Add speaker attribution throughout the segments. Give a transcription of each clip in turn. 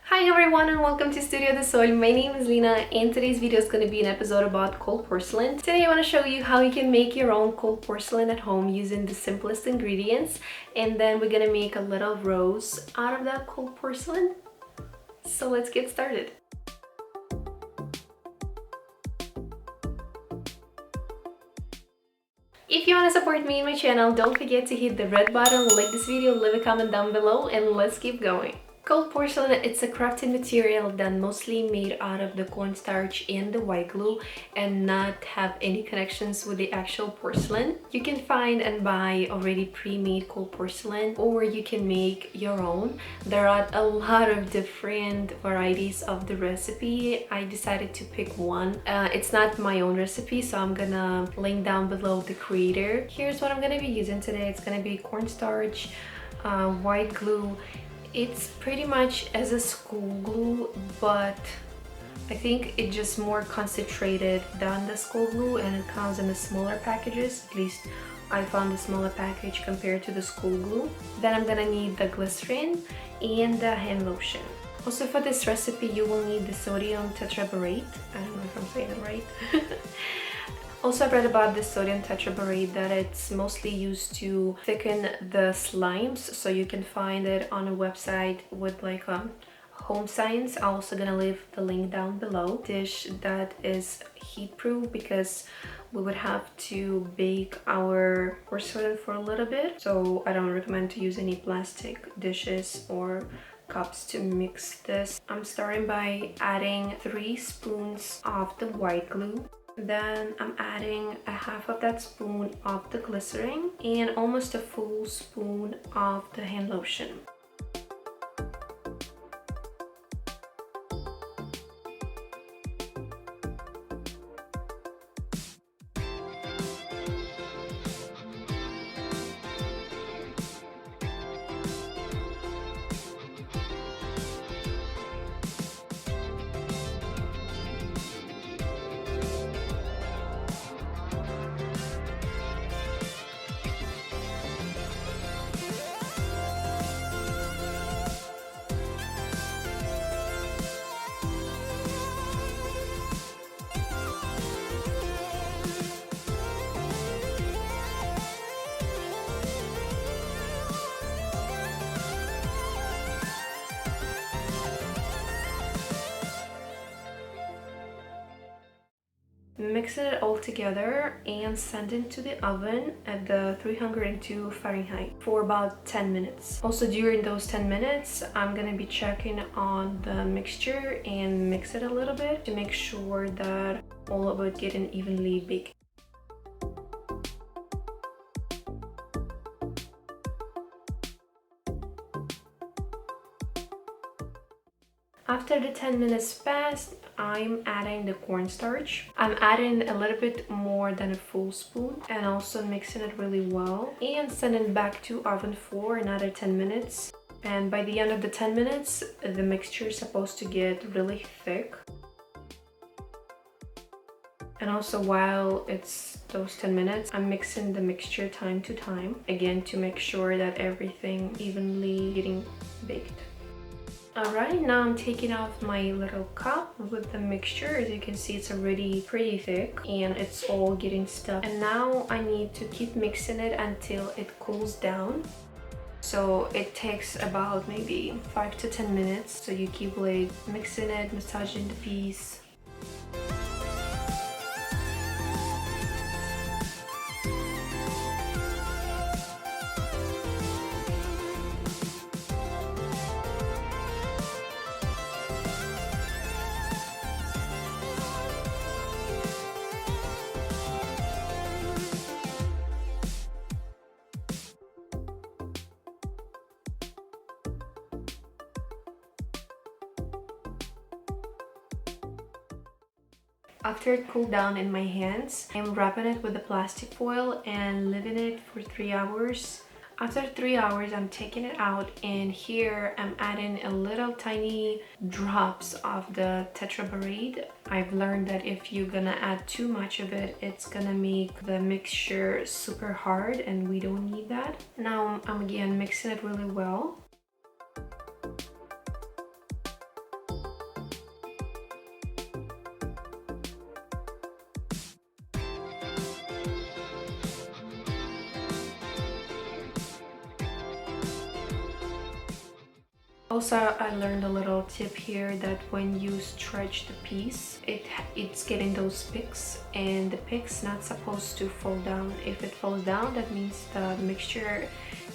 Speaker 1: Hi everyone and welcome to Studio de Sol. My name is Lina and today's video is going to be an episode about cold porcelain. Today I want to show you how you can make your own cold porcelain at home using the simplest ingredients, and then we're going to make a little rose out of that cold porcelain. So let's get started. If you want to support me and my channel, don't forget to hit the red button, like this video, leave a comment down below, and let's keep going. Cold porcelain, it's a crafted material that mostly made out of the cornstarch and the white glue and not have any connections with the actual porcelain. You can find and buy already pre-made cold porcelain, or you can make your own. There are a lot of different varieties of the recipe. I decided to pick one. It's not my own recipe, so I'm gonna link down below the creator. Here's what I'm gonna be using today. It's gonna be cornstarch, white glue. It's pretty much as a school glue, but I think it's just more concentrated than the school glue, and it comes in the smaller packages. At least I found the smaller package compared to the school glue. Then I'm gonna need the glycerin and the hand lotion. Also for this recipe you will need the sodium tetraborate. I don't know if I'm saying it right. Also, I read about the sodium tetraborate that it's mostly used to thicken the slimes, so you can find it on a website with like home science. I'm also gonna leave the link down below. Dish that is heat proof because we would have to bake our porcelain for a little bit, so I don't recommend to use any plastic dishes or cups to mix this. I'm starting by adding 3 spoons of the white glue. Then I'm adding a half of that spoon of the glycerin and almost a full spoon of the hand lotion. Mix it all together and send it to the oven at the 302 Fahrenheit for about 10 minutes. Also during those 10 minutes, I'm gonna be checking on the mixture and mix it a little bit to make sure that all of it getting evenly baked. After the 10 minutes passed, I'm adding the cornstarch. I'm adding a little bit more than a full spoon and also mixing it really well and sending it back to oven for another 10 minutes. And by the end of the 10 minutes, the mixture is supposed to get really thick. And also while it's those 10 minutes, I'm mixing the mixture time to time, again to make sure that everything evenly getting baked. Alright, now I'm taking off my little cup with the mixture. As you can see, it's already pretty thick and it's all getting stuck. And now I need to keep mixing it until it cools down. So it takes about maybe 5 to 10 minutes. So you keep like mixing it, massaging the piece. After it cooled down in my hands, I'm wrapping it with the plastic foil and leaving it for 3 hours. After 3 hours, I'm taking it out, and here I'm adding a little tiny drops of the tetraborate. I've learned that if you're gonna add too much of it, it's gonna make the mixture super hard, and we don't need that. Now I'm again mixing it really well. Also, I learned a little tip here that when you stretch the piece, it's getting those picks, and the picks not supposed to fall down. If it falls down, that means the mixture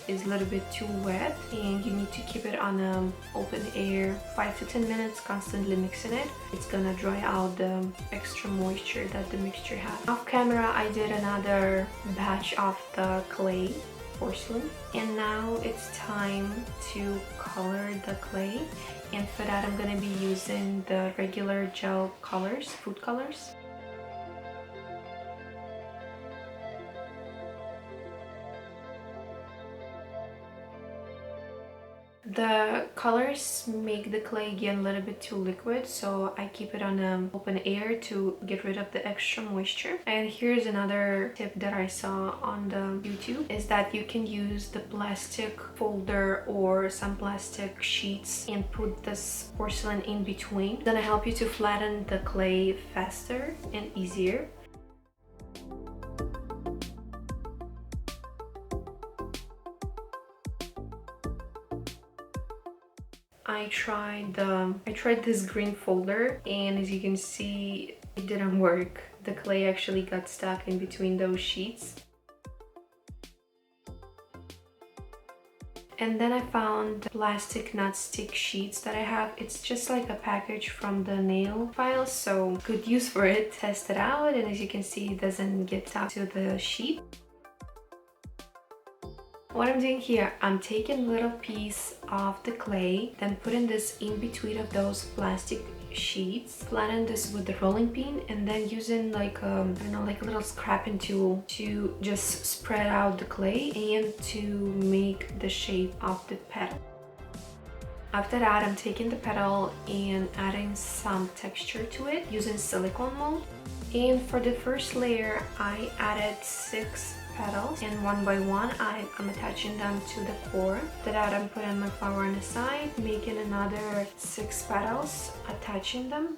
Speaker 1: is a little bit too wet, and you need to keep it on open air 5 to 10 minutes, constantly mixing it. It's gonna dry out the extra moisture that the mixture has. Off camera, I did another batch of the clay porcelain, and now it's time to color the clay, and for that I'm gonna be using the regular gel colors, food colors. The colors make the clay get a little bit too liquid, so I keep it on open air to get rid of the extra moisture. And here's another tip that I saw on the YouTube, is that you can use the plastic folder or some plastic sheets and put this porcelain in between. It's gonna help you to flatten the clay faster and easier. I tried this green folder, and as you can see, it didn't work. The clay actually got stuck in between those sheets. And then I found plastic nut stick sheets that I have. It's just like a package from the nail files, so good use for it. Test it out, and as you can see, it doesn't get stuck to the sheet. What I'm doing here, I'm taking a little piece of the clay, then putting this in between of those plastic sheets, flatten this with the rolling pin, and then using like I don't know, like a little scraping tool to just spread out the clay and to make the shape of the petal. After that, I'm taking the petal and adding some texture to it using silicone mold. And for the first layer, I added 6 petals, and one by one I'm attaching them to the core. After that, I'm putting my flower on the side, making another 6 petals, attaching them.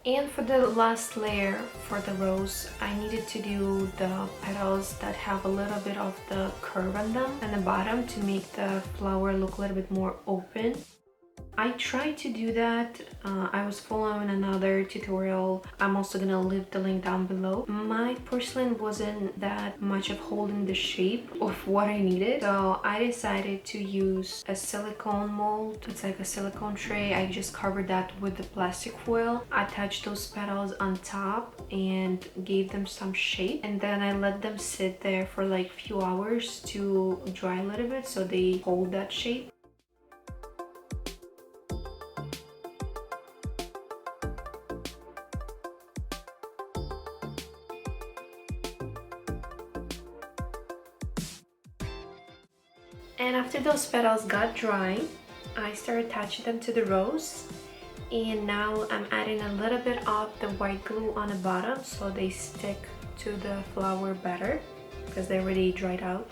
Speaker 1: And for the last layer for the rose, I needed to do the petals that have a little bit of the curve on them and the bottom to make the flower look a little bit more open. I tried to do that. I was following another tutorial. I'm also gonna leave the link down below. My porcelain wasn't that much of holding the shape of what I needed, so I decided to use a silicone mold. It's like a silicone tray. I just covered that with the plastic foil, attached those petals on top and gave them some shape, and then I let them sit there for like a few hours to dry a little bit so they hold that shape. And after those petals got dry, I started attaching them to the rose. And now I'm adding a little bit of the white glue on the bottom so they stick to the flower better because they already dried out.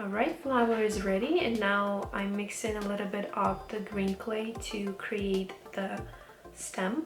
Speaker 1: Alright, flower is ready, and now I'm mixing a little bit of the green clay to create the stem.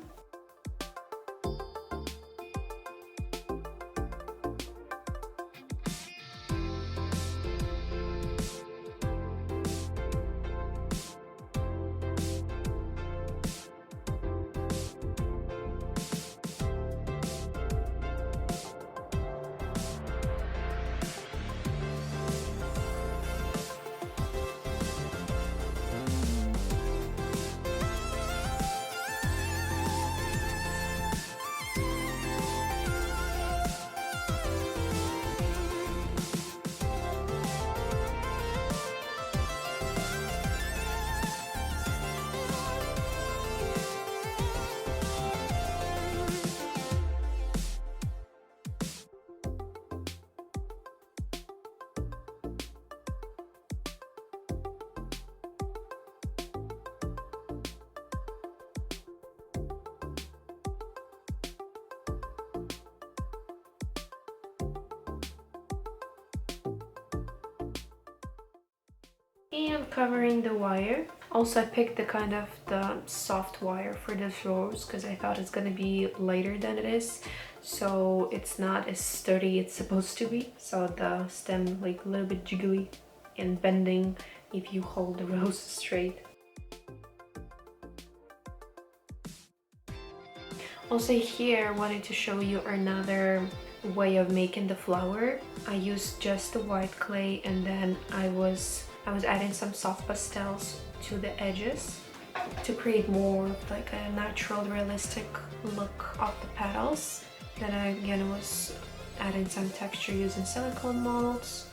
Speaker 1: And covering the wire. Also, I picked the kind of the soft wire for this rose because I thought it's gonna be lighter than it is, so it's not as sturdy it's supposed to be. So the stem like a little bit jiggly and bending if you hold the rose straight. Also here, I wanted to show you another way of making the flower. I used just the white clay, and then I was adding some soft pastels to the edges to create more like a natural, realistic look of the petals. Then I again was adding some texture using silicone molds.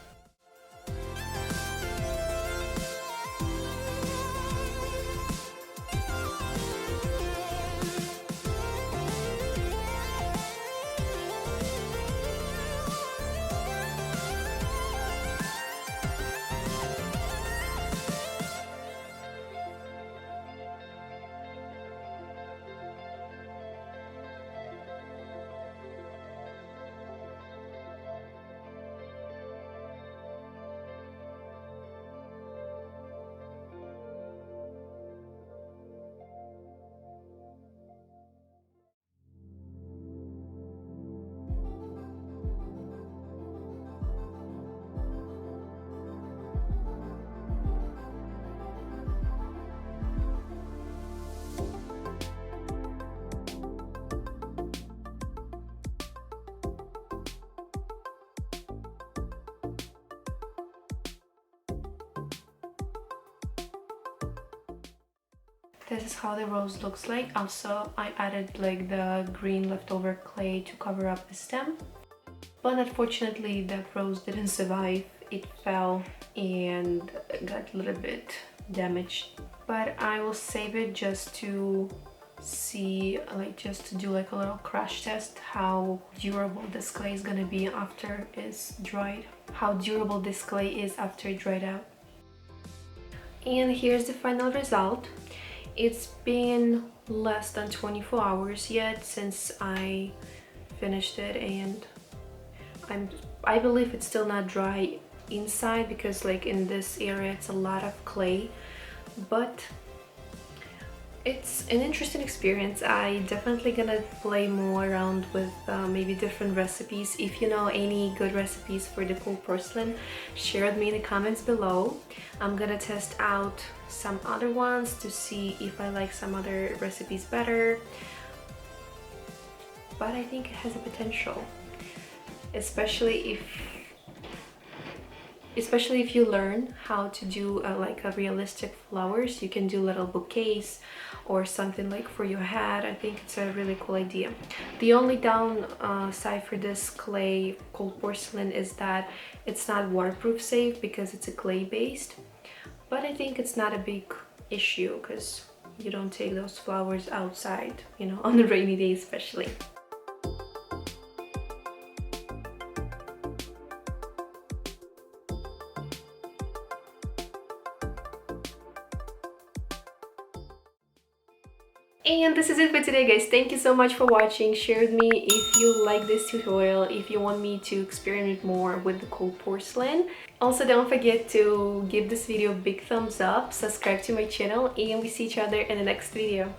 Speaker 1: This is how the rose looks like. Also, I added like the green leftover clay to cover up the stem. But unfortunately, that rose didn't survive. It fell and got a little bit damaged. But I will save it just to see, like just to do like a little crash test how durable this clay is gonna be after it's dried. How durable this clay is after it dried out. And here's the final result. It's been less than 24 hours yet since I finished it, and I believe it's still not dry inside because like in this area it's a lot of clay, but it's an interesting experience. I definitely gonna play more around with maybe different recipes. If you know any good recipes for the cold porcelain, share with me in the comments below. I'm gonna test out some other ones to see if I like some other recipes better, but I think it has a potential, especially if you learn how to do like a realistic flowers. You can do little bouquets or something like for your hat. I think it's a really cool idea. The only downside for this clay cold porcelain is that it's not waterproof safe because it's a clay based, but I think it's not a big issue because you don't take those flowers outside, you know, on a rainy day especially. And this is it for today, guys. Thank you so much for watching. Share with me if you like this tutorial, if you want me to experiment more with the cold porcelain. Also, don't forget to give this video a big thumbs up, subscribe to my channel, and we see each other in the next video.